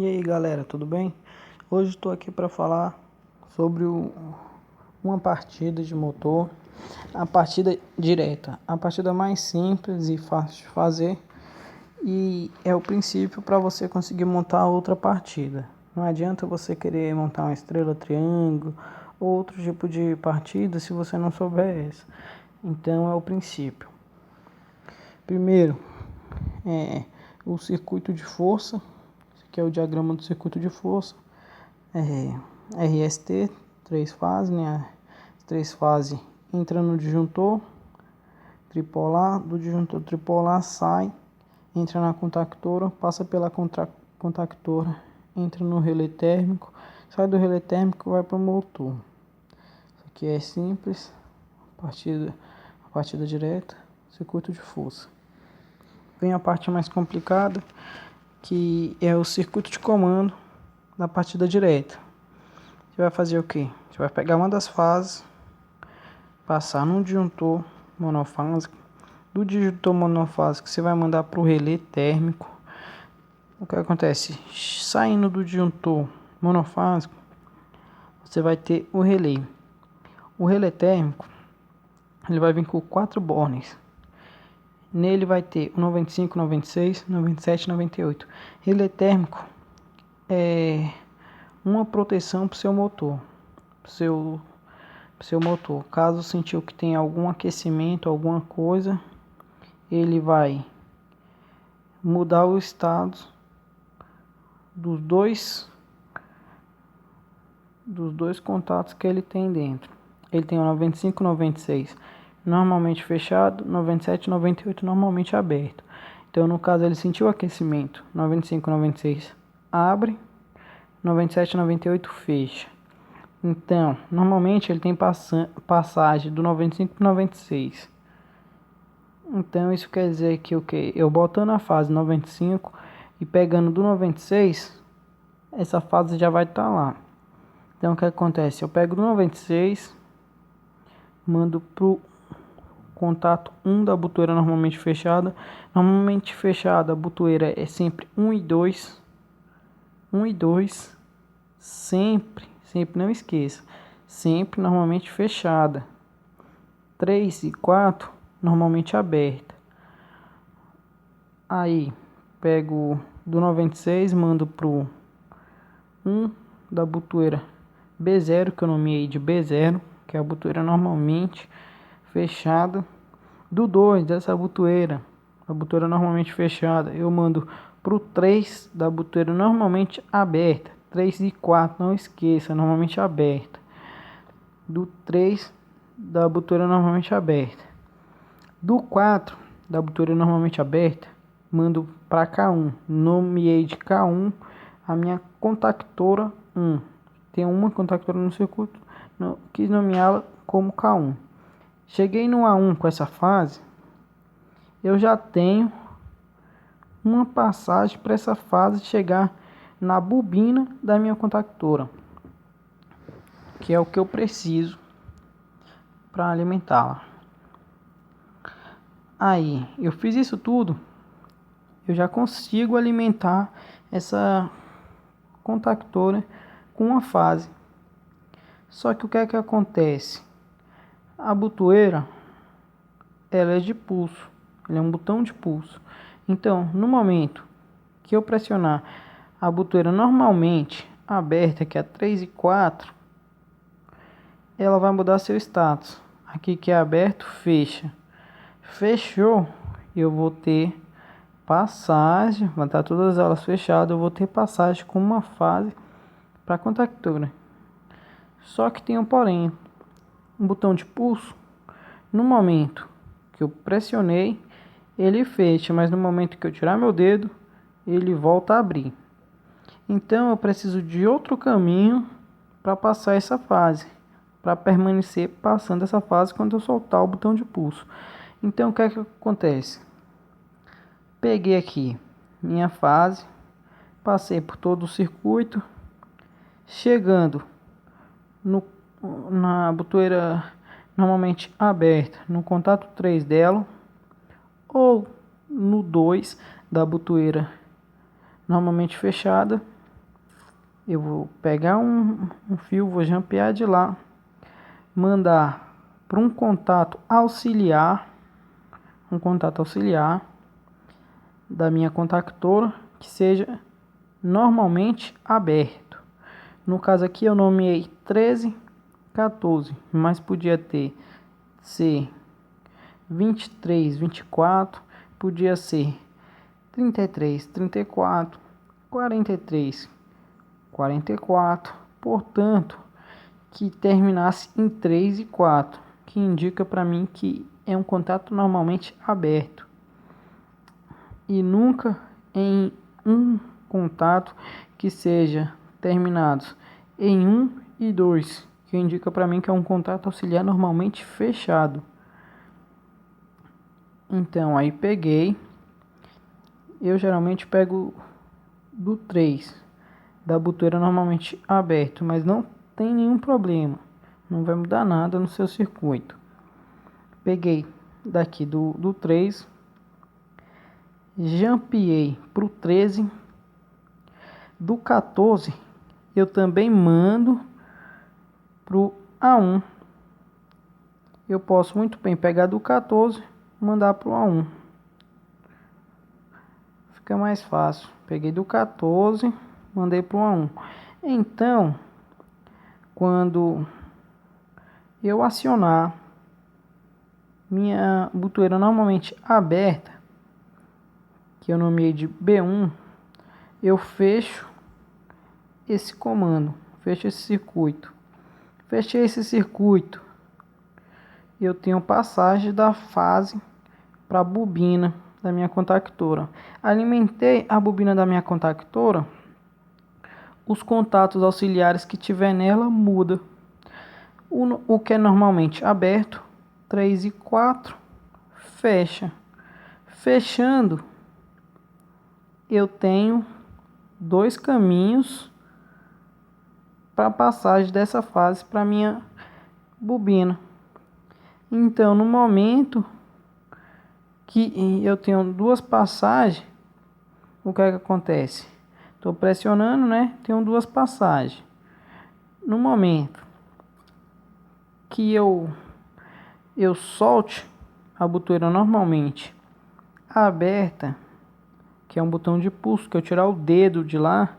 E aí galera, tudo bem? Hoje estou aqui para falar sobre uma partida de motor, a partida direta, a partida mais simples e fácil de fazer, e é o princípio para você conseguir montar outra partida. Não adianta você querer montar uma estrela triângulo ou outro tipo de partida se você não souber essa. Então é o princípio. Primeiro é o circuito de força, que é o diagrama do circuito de força, RST, 3 fases, né? As 3 fases entra no disjuntor tripolar, do disjuntor tripolar sai, entra na contactora, passa pela contactora, entra no relé térmico, sai do relé térmico e vai para o motor. Isso aqui é simples, a partida direta, circuito de força. Vem a parte mais complicada, que é o circuito de comando da partida direta. Você vai fazer o que? Você vai pegar uma das fases, passar num disjuntor monofásico, do disjuntor monofásico você vai mandar para o relé térmico. O que acontece? Saindo do disjuntor monofásico, você vai ter o relé. O relé térmico, ele vai vir com 4 bornes. Nele vai ter o 95, 96, 97 e 98. Relé térmico é uma proteção para o seu motor, seu motor. Caso sentiu que tem algum aquecimento, alguma coisa, ele vai mudar o estado dos dois contatos que ele tem dentro. Ele tem o 95, 96 normalmente fechado, 97 e 98 normalmente aberto. Então no caso ele sentiu aquecimento, 95, 96 abre, 97 e 98 fecha. Então, normalmente ele tem passagem do 95 para 96. Então isso quer dizer que o que? Eu botando a fase 95 e pegando do 96, essa fase já vai estar lá. Então o que acontece? Eu pego do 96, mando pro contato 1 da butoeira normalmente fechada. Normalmente fechada, a butoeira é sempre 1 e 2. 1 e 2. Sempre, não esqueça. Sempre normalmente fechada. 3 e 4 normalmente aberta. Aí pego do 96, mando pro 1 da butoeira B0, que eu nomeei de B0, que é a butoeira normalmente fechada. Do 2 dessa butoeira, a butoeira normalmente fechada, eu mando pro 3 da butoeira normalmente aberta. 3 e 4, não esqueça, normalmente aberta. Do 3 da butoeira normalmente aberta. Do 4 da butoeira normalmente aberta, mando para K1. Nomeei de K1 a minha contactora 1. Tem uma contactora no circuito, quis nomeá-la como K1. Cheguei no A1 com essa fase, eu já tenho uma passagem para essa fase chegar na bobina da minha contactora, que é o que eu preciso para alimentá-la. Aí, eu fiz isso tudo, eu já consigo alimentar essa contactora com uma fase. Só que o que é que acontece? A butoeira, ela é de pulso, ela é um botão de pulso. Então, no momento que eu pressionar a butoeira normalmente aberta, que é 3 e 4, ela vai mudar seu status. Aqui que é aberto, fecha. Fechou, eu vou ter passagem, vai estar todas elas fechadas, eu vou ter passagem com uma fase para a contactora. Só que tem um porém, um botão de pulso, no momento que eu pressionei, ele fecha, mas no momento que eu tirar meu dedo, ele volta a abrir. Então eu preciso de outro caminho para passar essa fase, para permanecer passando essa fase quando eu soltar o botão de pulso. Então o que é que acontece? Peguei aqui minha fase, passei por todo o circuito, chegando na butoeira normalmente aberta, no contato 3 dela, ou no 2 da butoeira normalmente fechada, eu vou pegar um fio, vou jampear de lá, mandar para um contato auxiliar da minha contactora, que seja normalmente aberto. No caso aqui eu nomeei 13, 14, mas podia ser 23, 24, podia ser 33, 34, 43, 44, portanto, que terminasse em 3 e 4, que indica para mim que é um contato normalmente aberto e nunca em um contato que seja terminados em 1 e 2, que indica para mim que é um contato auxiliar normalmente fechado. Então aí eu geralmente pego do 3, da botoeira normalmente aberto, mas não tem nenhum problema, não vai mudar nada no seu circuito. Peguei daqui do 3, jampeei para o 13, do 14 eu também mando para o A1. Eu posso muito bem pegar do 14 e mandar para o A1. Fica mais fácil. Peguei do 14, mandei para o A1. Então, quando eu acionar minha botoeira normalmente aberta, que eu nomeei de B1, eu fecho esse comando, fecho esse circuito. Fechei esse circuito, eu tenho passagem da fase para a bobina da minha contactora. Alimentei a bobina da minha contactora, os contatos auxiliares que tiver nela muda. O que é normalmente aberto, 3 e 4, fecha. Fechando, eu tenho 2 caminhos para passagem dessa fase para minha bobina. Então, no momento que eu tenho 2 passagens, o que é que acontece? Estou pressionando, né? Tenho 2 passagens. No momento que eu solte a botoeira normalmente aberta, que é um botão de pulso, que eu tirar o dedo de lá,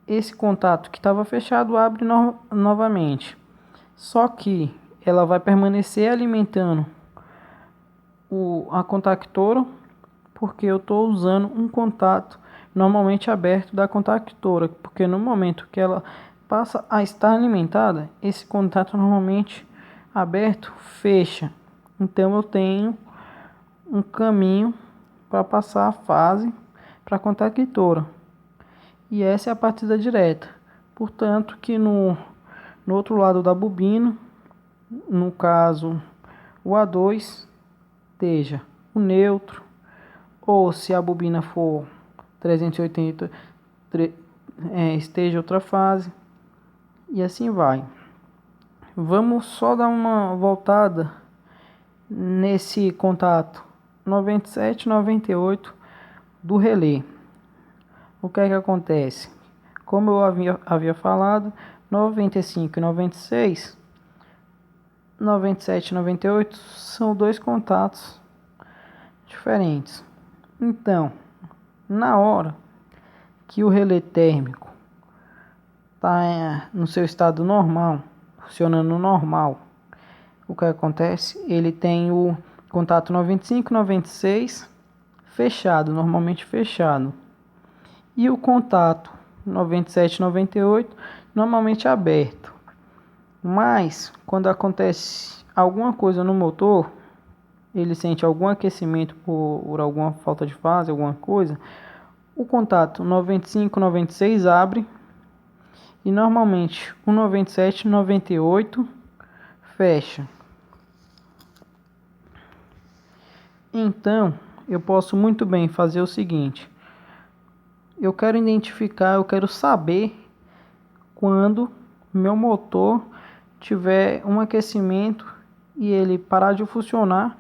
esse contato que estava fechado abre novamente. Só que ela vai permanecer alimentando a contactora, porque eu estou usando um contato normalmente aberto da contactora, porque no momento que ela passa a estar alimentada, esse contato normalmente aberto fecha. Então eu tenho um caminho para passar a fase para a contactora. E essa é a partida direta. Portanto, que no outro lado da bobina, no caso o A2, esteja o neutro, ou se a bobina for 380, esteja outra fase, e assim vai. Vamos só dar uma voltada nesse contato 97 e 98 do relé. O que é que acontece? Como eu havia falado, 95 e 96, 97 e 98 são 2 contatos diferentes. Então, na hora que o relé térmico está no seu estado normal, funcionando normal, o que acontece? Ele tem o contato 95 e 96 fechado, normalmente fechado. E o contato 97 e 98 normalmente aberto. Mas quando acontece alguma coisa no motor, ele sente algum aquecimento por alguma falta de fase, alguma coisa, o contato 95 e 96 abre e normalmente o 97 e 98 fecha. Então, eu posso muito bem fazer o seguinte: eu quero saber quando meu motor tiver um aquecimento e ele parar de funcionar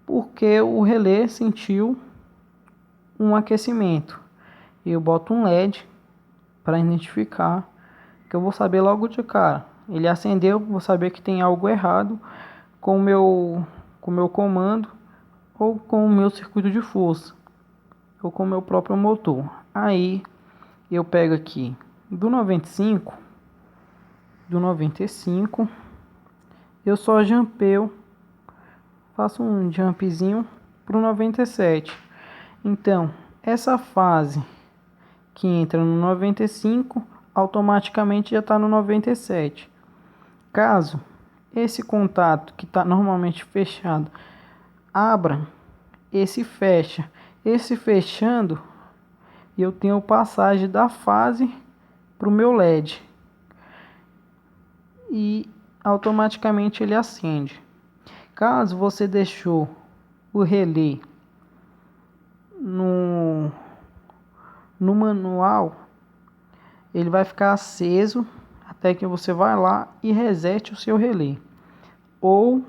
porque o relé sentiu um aquecimento. Eu boto um LED para identificar, que eu vou saber logo de cara. Ele acendeu, vou saber que tem algo errado com o meu comando ou com o meu circuito de força ou com o meu próprio motor. Aí eu pego aqui do 95, eu só jumpeio, faço um jumpzinho pro 97. Então, essa fase que entra no 95 automaticamente já está no 97. Caso esse contato que está normalmente fechado abra, esse fecha, esse fechando, eu tenho passagem da fase para o meu LED e automaticamente ele acende. Caso você deixou o relé no manual, ele vai ficar aceso até que você vai lá e resete o seu relé. Ou